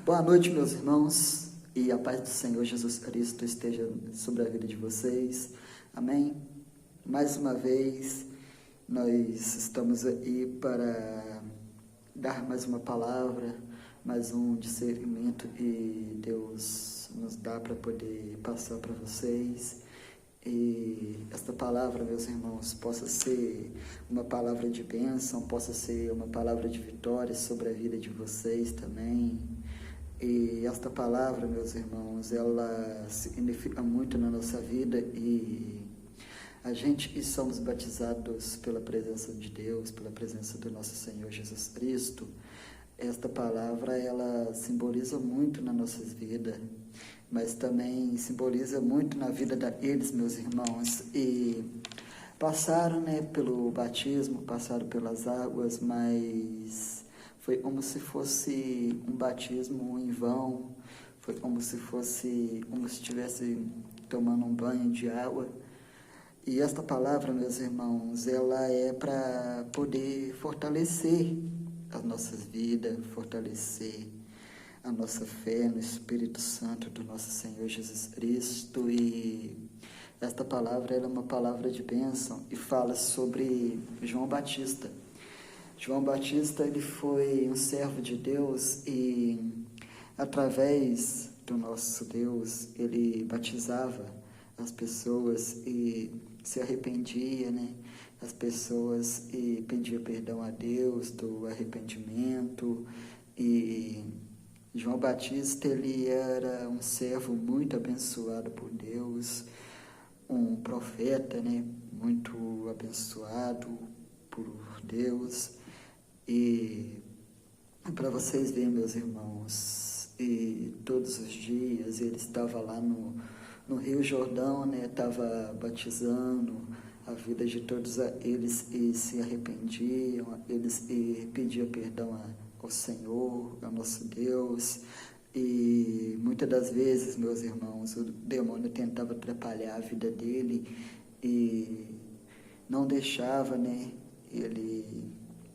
Boa noite, meus irmãos, e a paz do Senhor Jesus Cristo esteja sobre a vida de vocês. Amém? Mais uma vez, nós estamos aí para dar mais uma palavra, mais um discernimento que Deus nos dá para poder passar para vocês. E esta palavra, meus irmãos, possa ser uma palavra de bênção, possa ser uma palavra de vitória sobre a vida de vocês também. E esta palavra, meus irmãos, ela significa muito na nossa vida e a gente que somos batizados pela presença de Deus, pela presença do nosso Senhor Jesus Cristo, esta palavra ela simboliza muito nas nossas vidas, mas também simboliza muito na vida daqueles, meus irmãos, e passaram, pelo batismo, passaram pelas águas, mas foi como se fosse um batismo em vão, foi como se estivesse tomando um banho de água. E esta palavra, meus irmãos, ela é para poder fortalecer as nossas vidas, fortalecer a nossa fé no Espírito Santo do nosso Senhor Jesus Cristo. E esta palavra ela é uma palavra de bênção e fala sobre João Batista. João Batista, ele foi um servo de Deus e, através do nosso Deus, ele batizava as pessoas e se arrependia, as pessoas e pedia perdão a Deus do arrependimento. E João Batista, ele era um servo muito abençoado por Deus, um profeta, muito abençoado por Deus. E para vocês verem, meus irmãos, e todos os dias ele estava lá no Rio Jordão, estava batizando a vida de todos eles e se arrependiam, eles e pediam perdão ao Senhor, ao nosso Deus. E muitas das vezes, meus irmãos, o demônio tentava atrapalhar a vida dele e não deixava, ele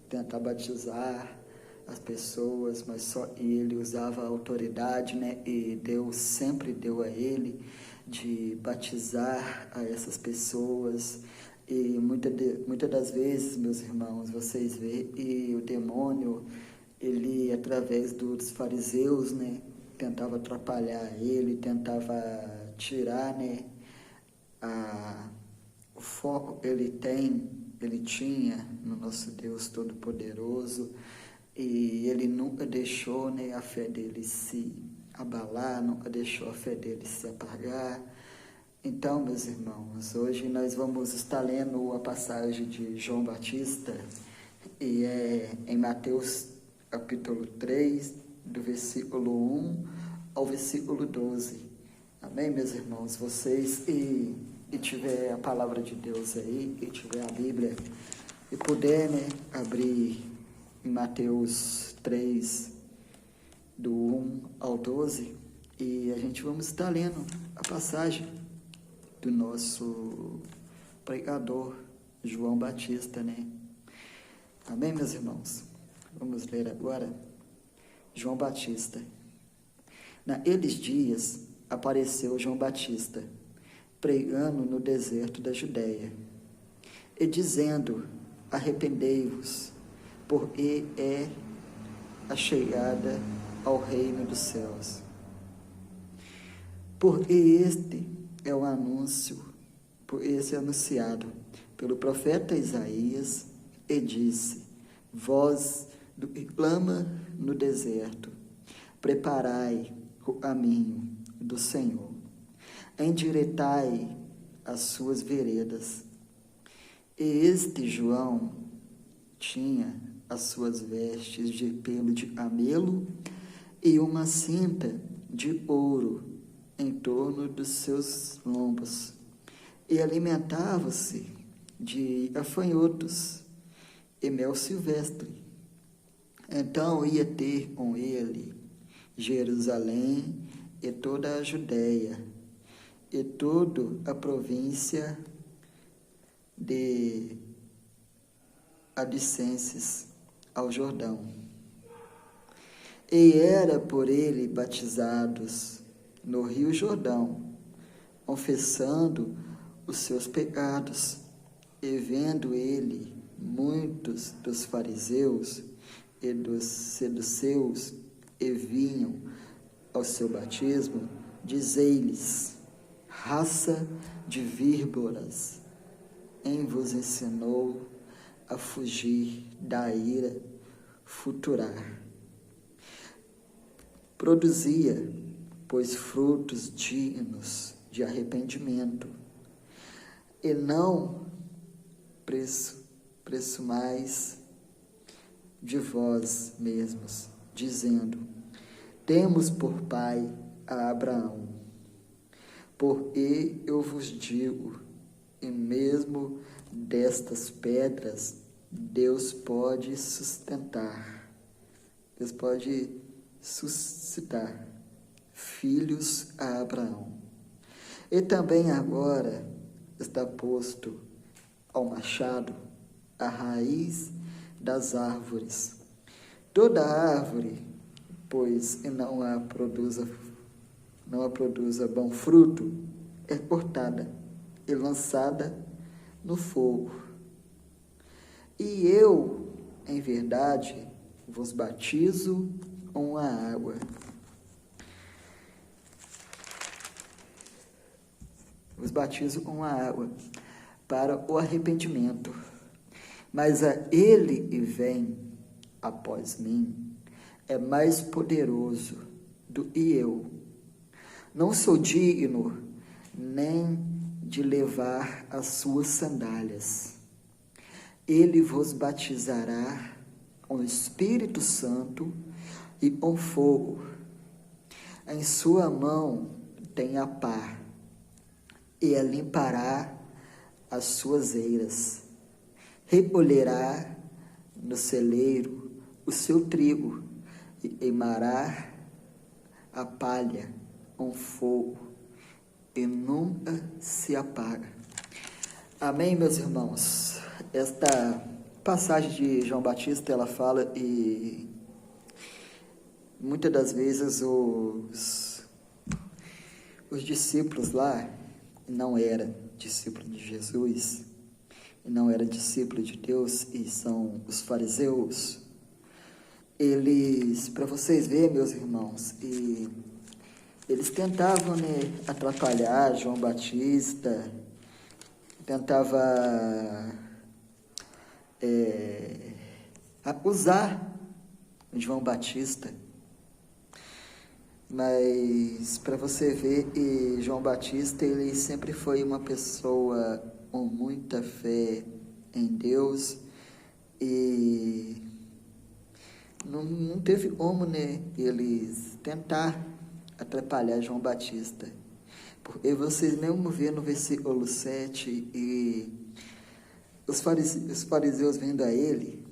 tentar batizar as pessoas, mas só ele usava a autoridade, e Deus sempre deu a ele de batizar a essas pessoas. E muitas das vezes, meus irmãos, vocês veem, e o demônio, ele, através dos fariseus, tentava atrapalhar ele, tentava tirar, o foco que ele tinha no nosso Deus Todo-Poderoso, e ele nunca deixou, a fé dele se abalar, nunca deixou a fé dele se apagar. Então, meus irmãos, hoje nós vamos estar lendo a passagem de João Batista, e é em Mateus capítulo 3, do versículo 1 ao versículo 12. Amém, meus irmãos? Vocês e tiver a palavra de Deus aí, e tiver a Bíblia, e puder, abrir em Mateus 3, do 1 ao 12, e a gente vamos estar lendo a passagem do nosso pregador, João Batista, Amém, meus irmãos? Vamos ler agora João Batista. Naqueles dias apareceu João Batista, pregando no deserto da Judéia, e dizendo: arrependei-vos, porque é a chegada ao reino dos céus. Porque este é o anúncio, por esse anunciado pelo profeta Isaías, e disse: voz do que clama no deserto, preparai o caminho do Senhor, endireitai as suas veredas. E este João tinha as suas vestes de pelo de camelo e uma cinta de ouro em torno dos seus lombos, e alimentava-se de gafanhotos e mel silvestre. Então ia ter com ele Jerusalém e toda a Judéia e toda a província de adjacentes ao Jordão, e era por ele batizados no Rio Jordão, confessando os seus pecados. E vendo ele muitos dos fariseus e dos saduceus e vinham ao seu batismo, dizei-lhes: raça de víboras, quem vos ensinou a fugir da ira futura? Produzia, pois, frutos dignos de arrependimento, e não presumais de vós mesmos, dizendo: temos por pai a Abraão. Porque eu vos digo, e mesmo destas pedras Deus pode suscitar filhos a Abraão. E também agora está posto ao machado a raiz das árvores. Toda árvore, pois não a produza bom fruto, é cortada e lançada no fogo. E eu, em verdade, vos batizo com a água. Vos batizo com a água para o arrependimento. Mas a ele que vem após mim é mais poderoso do que eu. Não sou digno nem de levar as suas sandálias. Ele vos batizará com o Espírito Santo e com fogo. Em sua mão tem a pá, e limpará as suas eiras. Recolherá no celeiro o seu trigo e queimará a palha com fogo, e nunca se apaga. Amém, meus irmãos? Esta passagem de João Batista, ela fala, e muitas das vezes os discípulos lá não eram discípulos de Jesus, e não eram discípulos de Deus, e são os fariseus. Eles, para vocês verem, meus irmãos, e eles tentavam, atrapalhar João Batista, tentavam acusar João Batista. Mas para você ver, João Batista, ele sempre foi uma pessoa com muita fé em Deus, e não teve como, eles tentar atrapalhar João Batista. Porque vocês mesmo vê no versículo 7, e os fariseus vendo a ele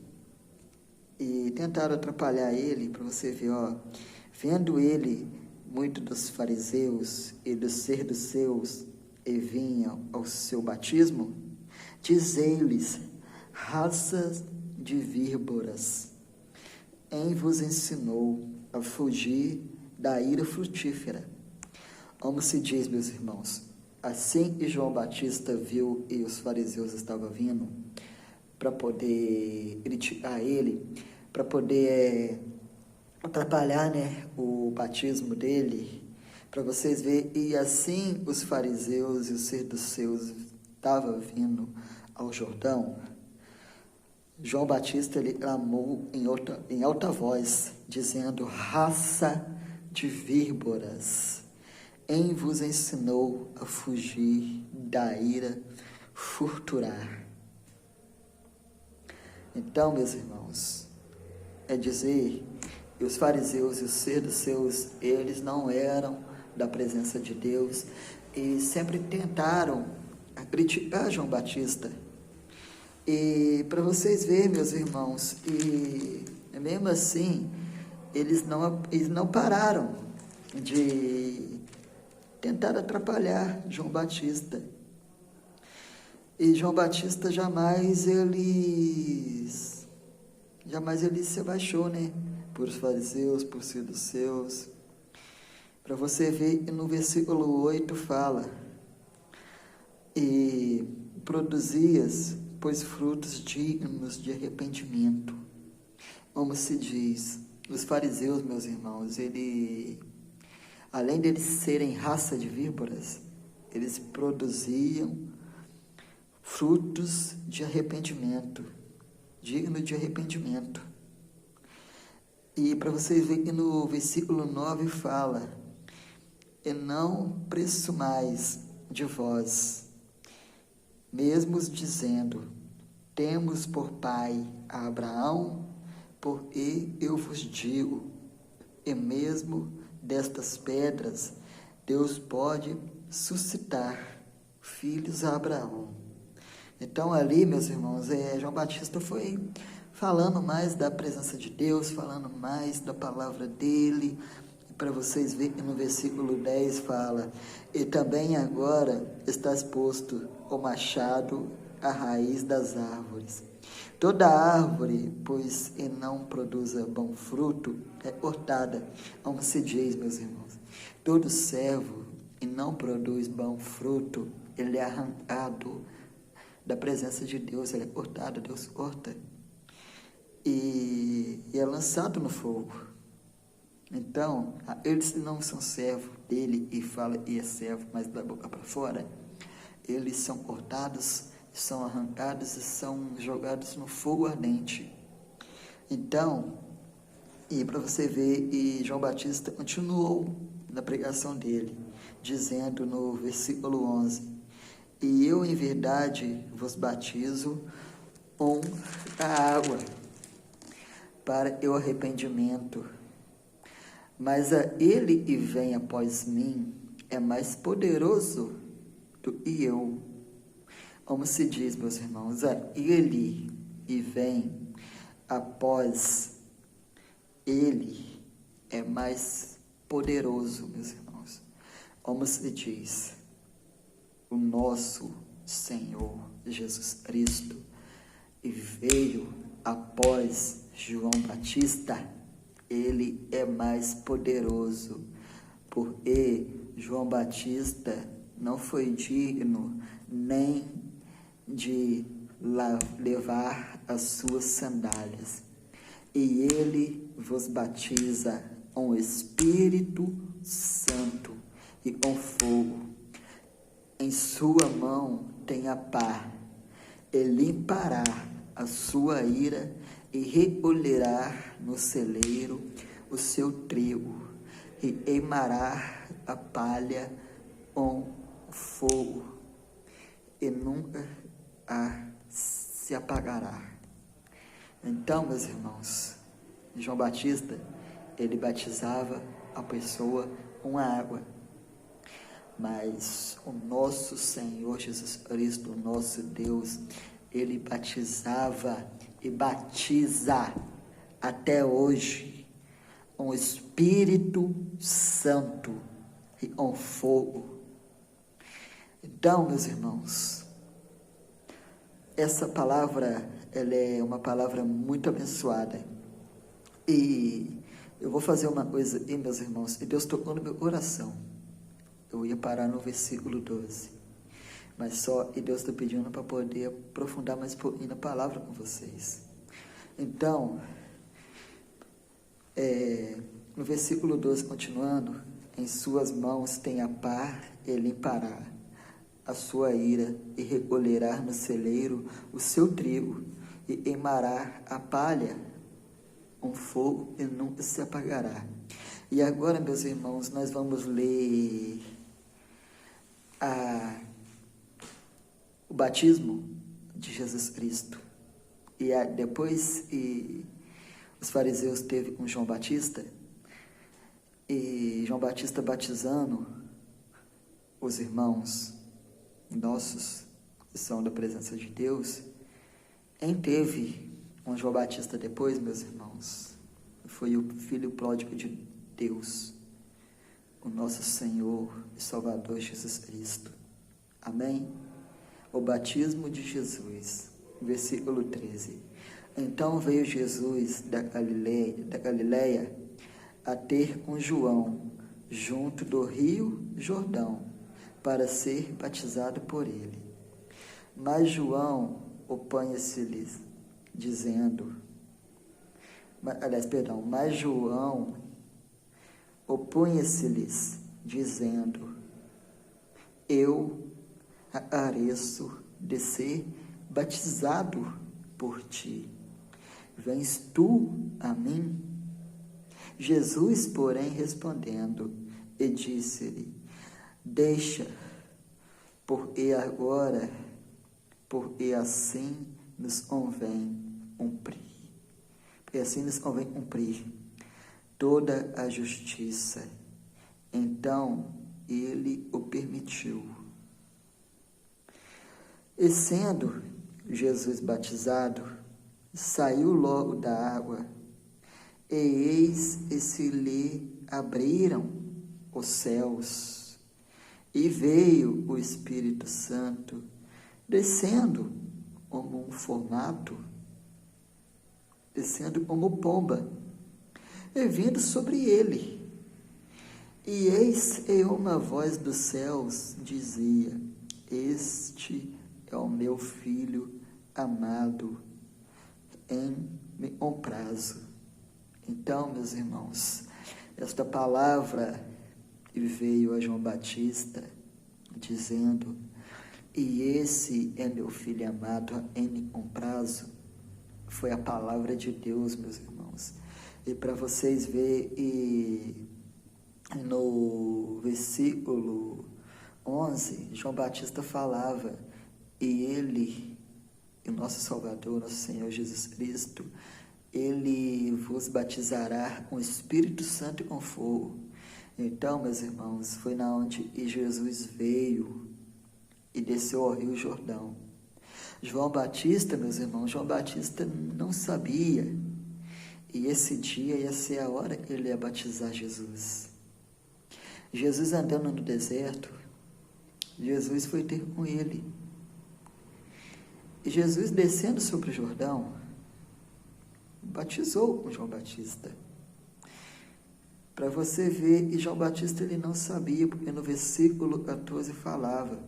e tentaram atrapalhar ele, para você ver, vendo ele, muito dos fariseus e dos saduceus e vinham ao seu batismo, dizei-lhes: raças de víboras, quem vos ensinou a fugir da ira frutífera? Como se diz, meus irmãos, assim que João Batista viu e os fariseus estavam vindo para poder criticar ele, para poder atrapalhar, o batismo dele, para vocês verem, e assim os fariseus e os saduceus estavam vindo ao Jordão, João Batista, ele clamou em alta voz, dizendo: raça de víboras, quem vos ensinou a fugir da ira futurar? Então, meus irmãos, é dizer que os fariseus e os saduceus, eles não eram da presença de Deus, e sempre tentaram criticar João Batista. E para vocês verem, meus irmãos, e mesmo assim, eles não pararam de tentar atrapalhar João Batista. E João Batista jamais ele se abaixou, por fariseus, por saduceus. Para você ver, no versículo 8 fala: e produzias, pois, frutos dignos de arrependimento. Como se diz, os fariseus, meus irmãos, além de eles serem raça de víboras, eles produziam frutos de arrependimento, digno de arrependimento. E para vocês verem que no versículo 9 fala: e não presumais de vós, mesmos dizendo, temos por pai a Abraão, porque eu vos digo, e mesmo destas pedras, Deus pode suscitar filhos a Abraão. Então ali, meus irmãos, João Batista foi falando mais da presença de Deus, falando mais da palavra dele. Para vocês verem, no versículo 10 fala: e também agora está exposto o machado à raiz das árvores. Toda árvore, pois e não produza bom fruto, é cortada. Como se diz, meus irmãos, todo servo e não produz bom fruto, ele é arrancado da presença de Deus, ele é cortado, Deus corta, e é lançado no fogo. Então, eles não são servo dele e fala e é servo, mas da boca para fora, eles são cortados, são arrancados e são jogados no fogo ardente. Então, e para você ver, e João Batista continuou na pregação dele, dizendo no versículo 11: e eu em verdade vos batizo com a água para o arrependimento, mas a ele que vem após mim é mais poderoso do que eu. Como se diz, meus irmãos, a ele que vem após ele é mais poderoso, meus irmãos. Como se diz, o nosso Senhor Jesus Cristo, e veio após João Batista, ele é mais poderoso, porque João Batista não foi digno nem de levar as suas sandálias, e ele vos batiza com o Espírito Santo e com fogo. Em sua mão tem a pá, e limpará a sua ira, e recolherá no celeiro o seu trigo, e queimará a palha com fogo, e nunca se apagará. Então, meus irmãos, João Batista, ele batizava a pessoa com a água, mas o nosso Senhor Jesus Cristo, o nosso Deus, ele batizava e batiza até hoje com o Espírito Santo e com fogo. Então, meus irmãos, essa palavra, ela é uma palavra muito abençoada, e eu vou fazer uma coisa aí, meus irmãos, e Deus tocou no meu coração. Eu ia parar no versículo 12, mas só, e Deus está pedindo para poder aprofundar mais um pouquinho na palavra com vocês. Então, no versículo 12, continuando: em suas mãos tem a pá, e limpará a sua ira, e recolherá no celeiro o seu trigo, e queimará a palha com fogo, e nunca se apagará. E agora, meus irmãos, nós vamos ler o batismo de Jesus Cristo. E depois os fariseus teve com João Batista, e João Batista batizando os irmãos nossos que são da presença de Deus. Quem teve com João Batista depois, meus irmãos, foi o Filho pródigo de Deus, o nosso Senhor e Salvador Jesus Cristo. Amém? O batismo de Jesus, versículo 13: Então veio Jesus da Galileia a ter com João, junto do rio Jordão, para ser batizado por ele. Mas João opunha-se-lhes, mas João opunha-se-lhes, dizendo: eu careço de ser batizado por ti. Vens tu a mim? Jesus, porém, respondendo, e disse-lhe: deixa, porque assim nos convém cumprir toda a justiça. Então ele o permitiu. E sendo Jesus batizado, saiu logo da água, e eis que se lhe abriram os céus, e veio o Espírito Santo, descendo como pomba, e vindo sobre ele. E eis que uma voz dos céus dizia: este é o meu Filho amado, em me comprazo. Então, meus irmãos, esta palavra veio a João Batista, dizendo: e esse é meu Filho amado, em me comprazo, foi a palavra de Deus, meus irmãos. E para vocês verem, no versículo 11, João Batista falava: e ele, o nosso Salvador, nosso Senhor Jesus Cristo, ele vos batizará com o Espírito Santo e com fogo. Então, meus irmãos, foi na onde Jesus veio e desceu ao Rio Jordão. João Batista, meus irmãos, João Batista não sabia, e esse dia ia ser a hora que ele ia batizar Jesus. Jesus andando no deserto, Jesus foi ter com ele. E Jesus descendo sobre o Jordão, batizou com João Batista. Para você ver, e João Batista ele não sabia, porque no versículo 14 falava,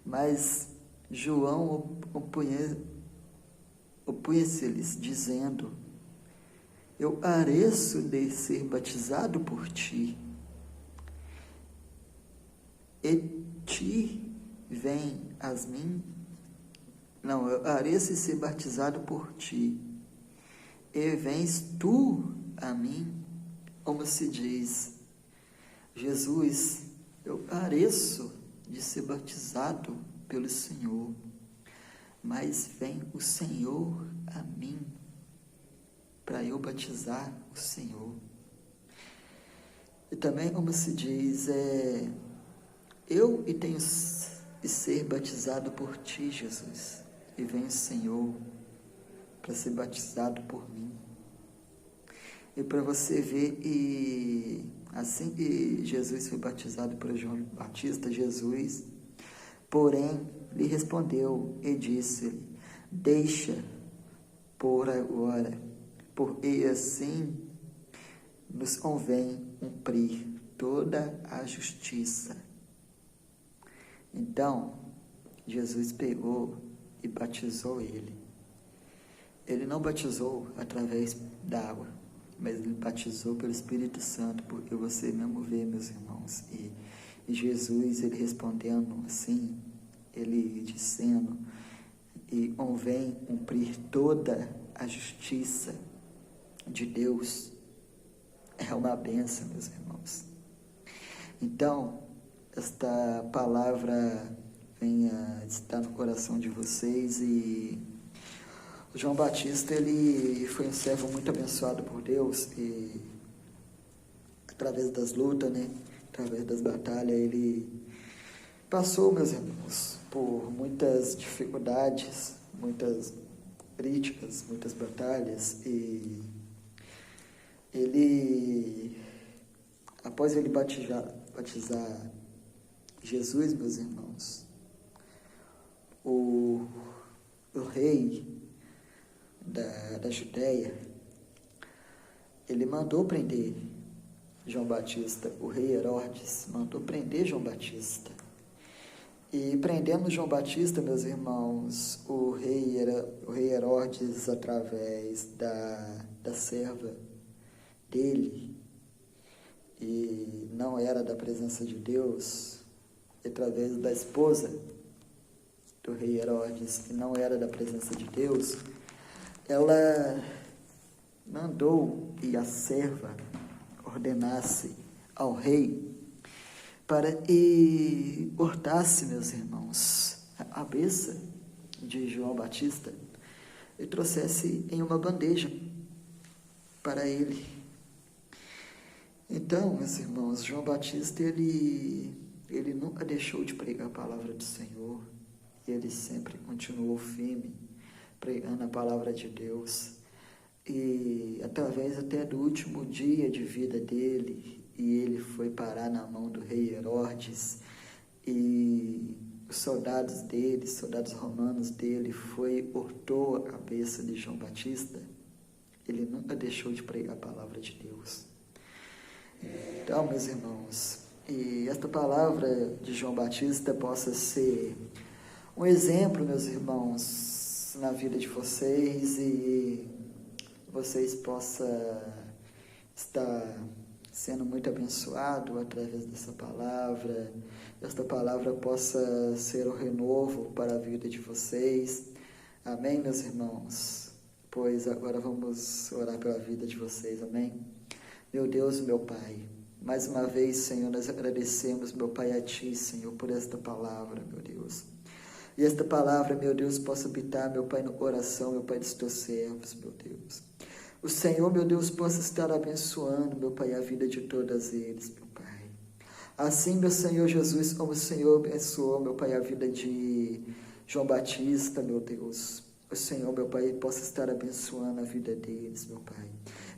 mas João opunha-se-lhes, dizendo: eu careço de ser batizado por ti, e ti vem as mim? Não, eu careço de ser batizado por ti, e vens tu a mim? Como se diz: Jesus, eu careço de ser batizado pelo Senhor, mas vem o Senhor a mim, para eu batizar o Senhor. E também, como se diz, eu tenho de ser batizado por ti, Jesus, e vem o Senhor para ser batizado por mim. E para você ver, e assim que Jesus foi batizado por João Batista, Jesus, porém, lhe respondeu e disse-lhe: deixa por agora, porque assim nos convém cumprir toda a justiça. Então, Jesus pegou e batizou ele. Ele não batizou através da água, mas ele batizou pelo Espírito Santo, porque você mesmo vê, meus irmãos, e Jesus, ele respondendo assim, ele dizendo: e convém cumprir toda a justiça de Deus. É uma bênção, meus irmãos. Então, esta palavra venha estar no coração de vocês. E João Batista, ele foi um servo muito abençoado por Deus, e através das lutas, através das batalhas, ele passou, meus irmãos, por muitas dificuldades, muitas críticas, muitas batalhas, e ele, após ele batizar Jesus, meus irmãos, o rei da Judéia, ele mandou prender João Batista. O rei Herodes mandou prender João Batista. E prendendo João Batista, meus irmãos, o rei Herodes, através da serva dele, e não era da presença de Deus, através da esposa do rei Herodes, que não era da presença de Deus, ela mandou que a serva ordenasse ao rei para que cortasse, meus irmãos, a cabeça de João Batista e trouxesse em uma bandeja para ele. Então, meus irmãos, João Batista, ele nunca deixou de pregar a palavra do Senhor. Ele sempre continuou firme, pregando a palavra de Deus. E através até do último dia de vida dele, e ele foi parar na mão do rei Herodes, e os soldados dele, soldados romanos dele, cortou a cabeça de João Batista. Ele nunca deixou de pregar a palavra de Deus. Então, meus irmãos, e esta palavra de João Batista possa ser um exemplo, meus irmãos, na vida de vocês, e vocês possam estar sendo muito abençoados através dessa palavra. Esta palavra possa ser o renovo para a vida de vocês. Amém, meus irmãos? Pois agora vamos orar pela vida de vocês, amém? Meu Deus, meu Pai, mais uma vez, Senhor, nós agradecemos, meu Pai, a Ti, Senhor, por esta palavra, meu Deus. E esta palavra, meu Deus, possa habitar, meu Pai, no coração, meu Pai, dos Teus servos, meu Deus. O Senhor, meu Deus, possa estar abençoando, meu Pai, a vida de todas eles, meu Pai. Assim, meu Senhor Jesus, como o Senhor abençoou, meu Pai, a vida de João Batista, meu Deus. O Senhor, meu Pai, possa estar abençoando a vida deles, meu Pai.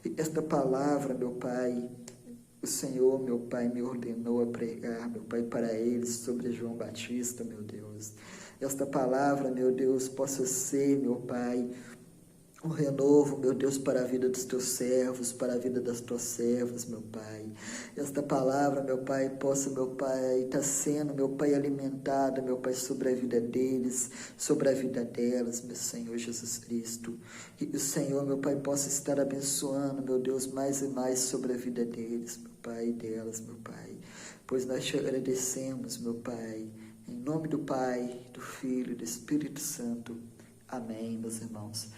E esta palavra, meu Pai, o Senhor, meu Pai, me ordenou a pregar, meu Pai, para eles sobre João Batista, meu Deus. Esta palavra, meu Deus, possa ser, meu Pai, um renovo, meu Deus, para a vida dos Teus servos, para a vida das Tuas servas, meu Pai. Esta palavra, meu Pai, possa, meu Pai, estar sendo, meu Pai, alimentada, meu Pai, sobre a vida deles, sobre a vida delas, meu Senhor Jesus Cristo. E o Senhor, meu Pai, possa estar abençoando, meu Deus, mais e mais sobre a vida deles, meu Pai, e delas, meu Pai. Pois nós te agradecemos, meu Pai, em nome do Pai, do Filho e do Espírito Santo. Amém, meus irmãos.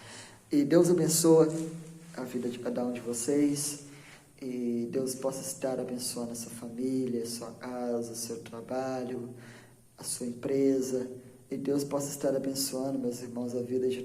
E Deus abençoe a vida de cada um de vocês, e Deus possa estar abençoando a sua família, a sua casa, o seu trabalho, a sua empresa, e Deus possa estar abençoando, meus irmãos, a vida de